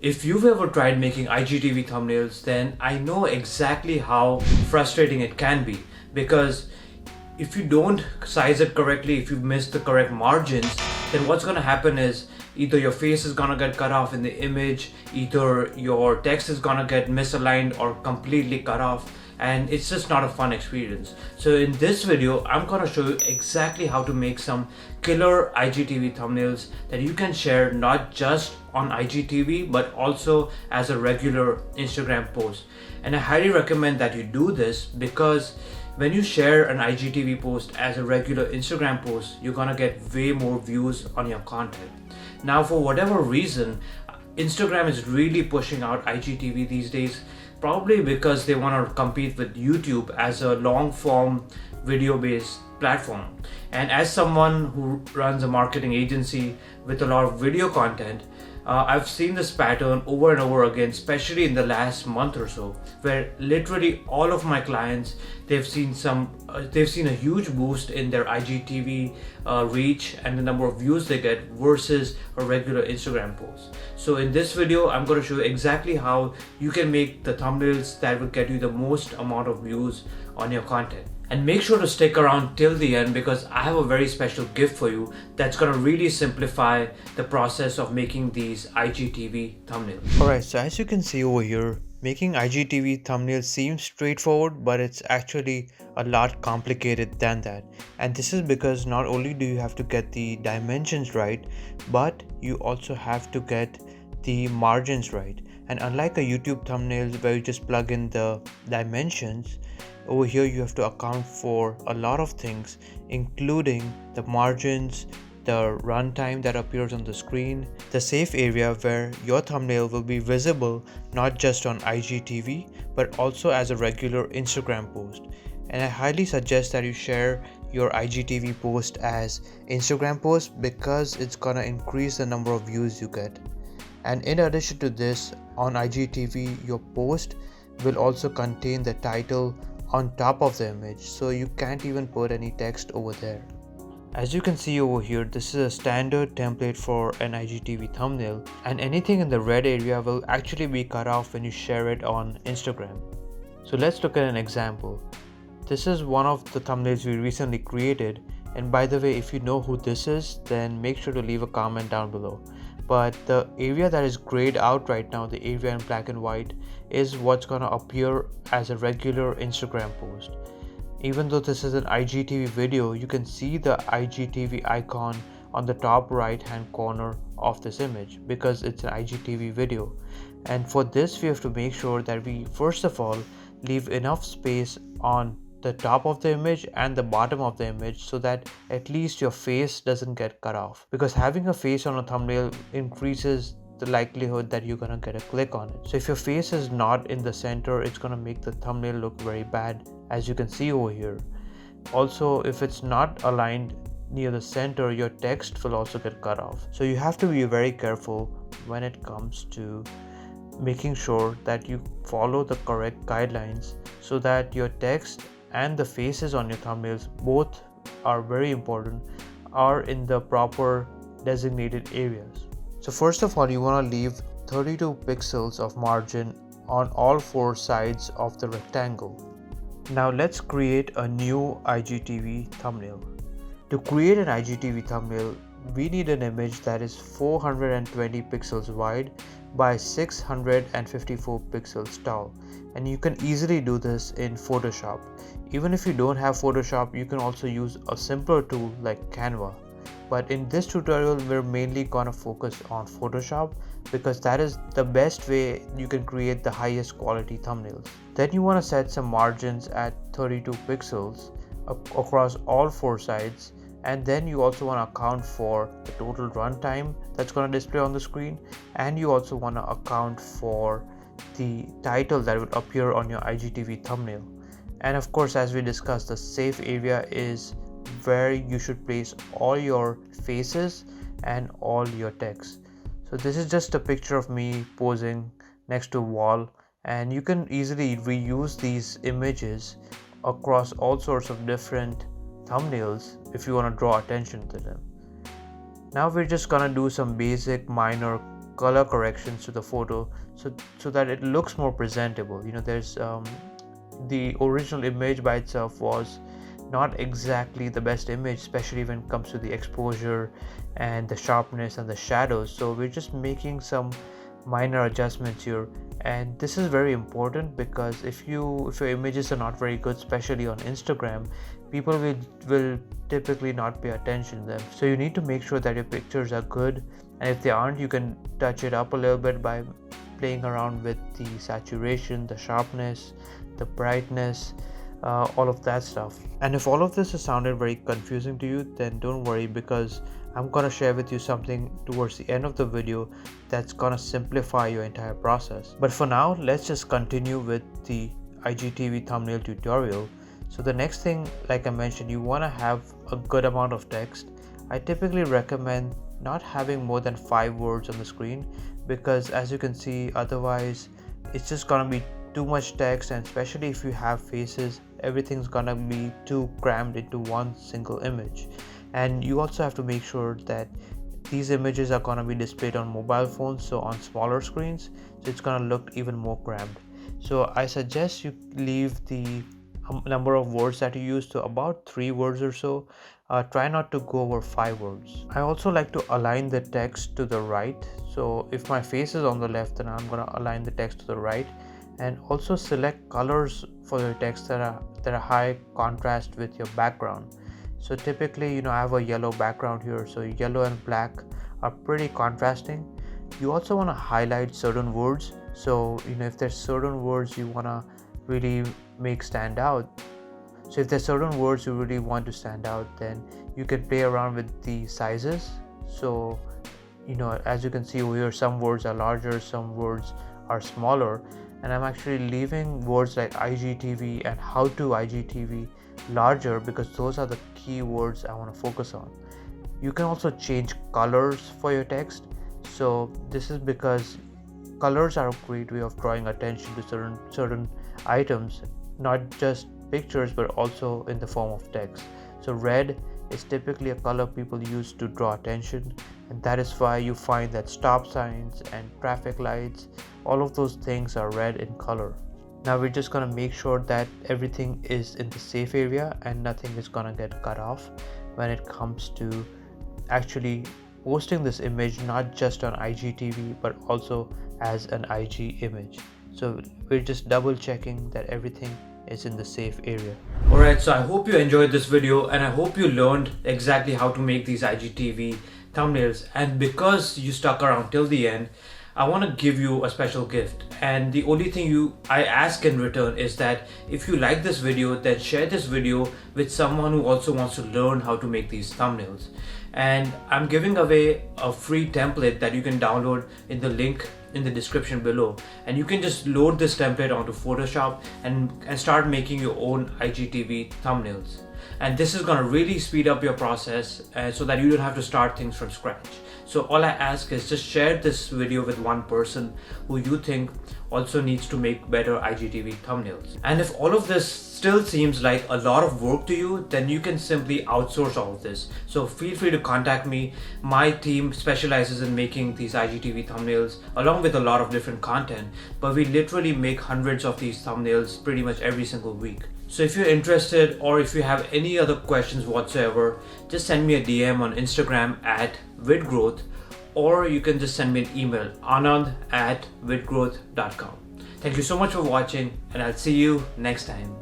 If you've ever tried making IGTV thumbnails, then I know exactly how frustrating it can be, because if you don't size it correctly, if you miss the correct margins, then what's going to happen is either your face is going to get cut off in the image, either your text is going to get misaligned or completely cut off, and it's just not a fun experience. So in this video, I'm going to show you exactly how to make some killer IGTV thumbnails that you can share not just on IGTV but also as a regular Instagram post. And I highly recommend that you do this, because when you share an IGTV post as a regular Instagram post, you're gonna get way more views on your content. Now, for whatever reason, Instagram is really pushing out IGTV these days, probably because they want to compete with YouTube as a long form video based platform. And as someone who runs a marketing agency with a lot of video content, I've seen this pattern over and over again, especially in the last month or so, where literally all of my clients, they've seen a huge boost in their IGTV reach and the number of views they get versus a regular Instagram post. So in this video, I'm going to show you exactly how you can make the thumbnails that will get you the most amount of views on your content. And make sure to stick around till the end, because I have a very special gift for you that's going to really simplify the process of making these IGTV thumbnails. Alright, so as you can see over here, making IGTV thumbnails seems straightforward, but it's actually a lot complicated than that. And this is because not only do you have to get the dimensions right, but you also have to get the margins right. And unlike a YouTube thumbnail where you just plug in the dimensions, over here you have to account for a lot of things, including the margins, the runtime that appears on the screen, the safe area where your thumbnail will be visible not just on IGTV but also as a regular Instagram post. And I highly suggest that you share your IGTV post as Instagram post, because it's gonna increase the number of views you get. And in addition to this, on IGTV your post will also contain the title on top of the image, so you can't even put any text over there. As you can see over here, this is a standard template for an IGTV thumbnail, and anything in the red area will actually be cut off when you share it on Instagram. So let's look at an example. This is one of the thumbnails we recently created, and by the way, if you know who this is, then make sure to leave a comment down below. But the area that is grayed out right now, the area in black and white, is what's gonna appear as a regular Instagram post. Even though this is an IGTV video, you can see the IGTV icon on the top right hand corner of this image, because it's an IGTV video. And for this, we have to make sure that we first of all leave enough space on the top of the image and the bottom of the image, so that at least your face doesn't get cut off, because having a face on a thumbnail increases the likelihood that you're gonna get a click on it. So if your face is not in the center, it's gonna make the thumbnail look very bad, as you can see over here. Also, if it's not aligned near the center, your text will also get cut off. So you have to be very careful when it comes to making sure that you follow the correct guidelines, so that your text and the faces on your thumbnails, both are very important, are in the proper designated areas. So first of all, you want to leave 32 pixels of margin on all four sides of the rectangle. Now let's create a new IGTV thumbnail. To create an IGTV thumbnail, we need an image that is 420 pixels wide by 654 pixels tall, and you can easily do this in Photoshop. Even if you don't have Photoshop, you can also use a simpler tool like Canva. But in this tutorial, we're mainly gonna focus on Photoshop, because that is the best way you can create the highest quality thumbnails. Then you want to set some margins at 32 pixels across all four sides, and then you also want to account for the total runtime that's going to display on the screen, and you also want to account for the title that will appear on your IGTV thumbnail. And of course, as we discussed, the safe area is where you should place all your faces and all your text. So this is just a picture of me posing next to a wall, and you can easily reuse these images across all sorts of different thumbnails if you want to draw attention to them. Now we're just gonna do some basic minor color corrections to the photo so that it looks more presentable. There's the original image by itself was not exactly the best image, especially when it comes to the exposure and the sharpness and the shadows. So we're just making some minor adjustments here, and this is very important because if your images are not very good, especially on Instagram, people will typically not pay attention to them. So you need to make sure that your pictures are good, and if they aren't, you can touch it up a little bit by playing around with the saturation, the sharpness, the brightness, all of that stuff. And if all of this has sounded very confusing to you, then don't worry, because I'm gonna share with you something towards the end of the video that's gonna simplify your entire process. But for now, let's just continue with the IGTV thumbnail tutorial. So the next thing, like I mentioned, you wanna have a good amount of text. I typically recommend not having more than 5 words on the screen, because as you can see, otherwise it's just gonna be too much text, and especially if you have faces, everything's gonna be too crammed into one single image. And you also have to make sure that these images are gonna be displayed on mobile phones, so on smaller screens, so it's gonna look even more crammed. So I suggest you leave the number of words that you use to about 3 words or so. Try not to go over 5 words. I also like to align the text to the right. So if my face is on the left, then I'm gonna align the text to the right. And also select colors for your text that are high contrast with your background. So typically, I have a yellow background here, so yellow and black are pretty contrasting. You also want to highlight certain words. So if there's certain words you want to really make stand out, so if there's certain words you really want to stand out, then you can play around with the sizes. So as you can see over here, some words are larger, some words are smaller, and I'm actually leaving words like IGTV and how to IGTV larger because those are the key words I want to focus on. You can also change colors for your text. So this is because colors are a great way of drawing attention to certain items, not just pictures but also in the form of text. So red is typically a color people use to draw attention, and that is why you find that stop signs and traffic lights, all of those things are red in color. Now we're just gonna make sure that everything is in the safe area and nothing is gonna get cut off when it comes to actually posting this image, not just on IGTV but also as an IG image. So we're just double checking that everything is in the safe area. Alright, so I hope you enjoyed this video and I hope you learned exactly how to make these IGTV thumbnails. And because you stuck around till the end, I want to give you a special gift, and the only thing I ask in return is that if you like this video, then share this video with someone who also wants to learn how to make these thumbnails. And I'm giving away a free template that you can download in the link in the description below, and you can just load this template onto Photoshop and start making your own IGTV thumbnails. And this is going to really speed up your process so that you don't have to start things from scratch. So all I ask is just share this video with one person who you think also needs to make better IGTV thumbnails. And if all of this still seems like a lot of work to you, then you can simply outsource all of this. So feel free to contact me. My team specializes in making these IGTV thumbnails along with a lot of different content, but we literally make hundreds of these thumbnails pretty much every single week. So if you're interested, or if you have any other questions whatsoever, just send me a DM on Instagram @vidgrowth, or you can just send me an email, anand@vidgrowth.com. Thank you so much for watching, and I'll see you next time.